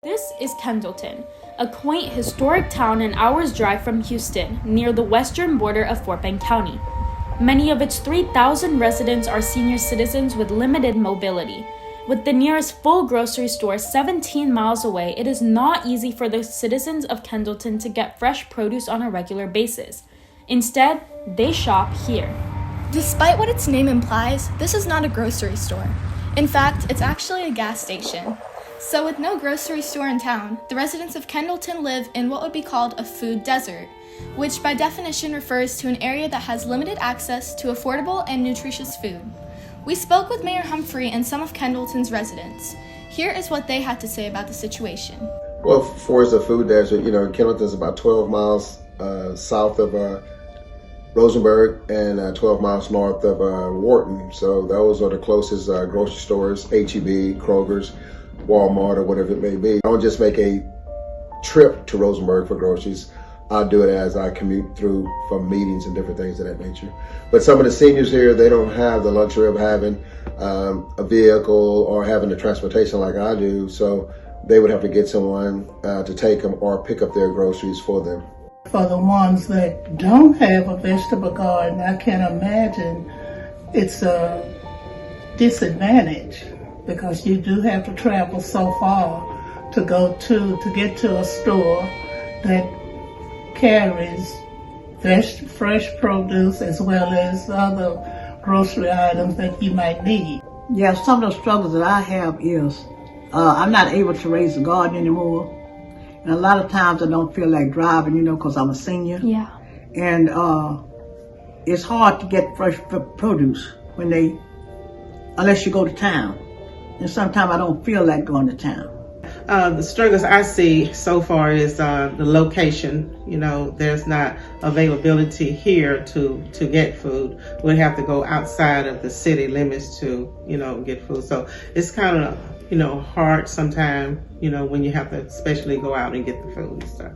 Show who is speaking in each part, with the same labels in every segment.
Speaker 1: This is Kendleton, a quaint historic town an hour's drive from Houston, near the western border of Fort Bend County. Many of its 3,000 residents are senior citizens with limited mobility. With the nearest full grocery store 17 miles away, it is not easy for the citizens of Kendleton to get fresh produce on a regular basis. Instead, they shop here.
Speaker 2: Despite what its name implies, this is not a grocery store. In fact, it's actually a gas station. So with no grocery store in town, the residents of Kendleton live in what would be called a food desert, which by definition refers to an area that has limited access to affordable and nutritious food. We spoke with Mayor Humphrey and some of Kendleton's residents. Here is what they had to say about the situation.
Speaker 3: Well, for as a food desert, Kendleton is about 12 miles south of Rosenberg and 12 miles north of Wharton. So those are the closest grocery stores, H-E-B, Kroger's, Walmart, or whatever it may be. I don't just make a trip to Rosenberg for groceries. I do it as I commute through from meetings and different things of that nature. But some of the seniors here, they don't have the luxury of having a vehicle or having the transportation like I do. So they would have to get someone to take them or pick up their groceries for them.
Speaker 4: For the ones that don't have a vegetable garden, I can imagine it's a disadvantage because you do have to travel so far to get to a store that carries fresh produce as well as other grocery items that you might need.
Speaker 5: Yeah, some of the struggles that I have is I'm not able to raise a garden anymore. And a lot of times I don't feel like driving, because I'm a senior.
Speaker 2: Yeah.
Speaker 5: And it's hard to get fresh produce unless you go to town. And sometimes I don't feel like going to town.
Speaker 6: The struggles I see so far is the location. There's not availability here to get food. We'd have to go outside of the city limits to, get food. So it's kind of, hard sometimes, when you have to especially go out and get the food and stuff.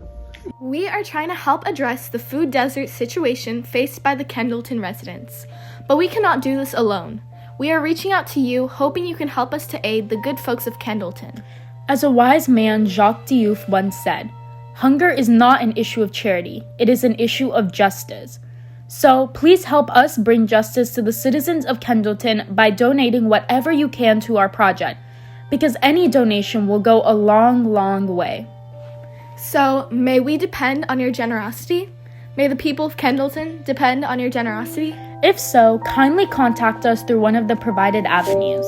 Speaker 2: We are trying to help address the food desert situation faced by the Kendleton residents, but we cannot do this alone. We are reaching out to you, hoping you can help us to aid the good folks of Kendleton.
Speaker 1: As a wise man, Jacques Diouf, once said, "Hunger is not an issue of charity, it is an issue of justice." So please help us bring justice to the citizens of Kendleton by donating whatever you can to our project, because any donation will go a long, long way.
Speaker 2: So may we depend on your generosity? May the people of Kendleton depend on your generosity?
Speaker 1: If so, kindly contact us through one of the provided avenues.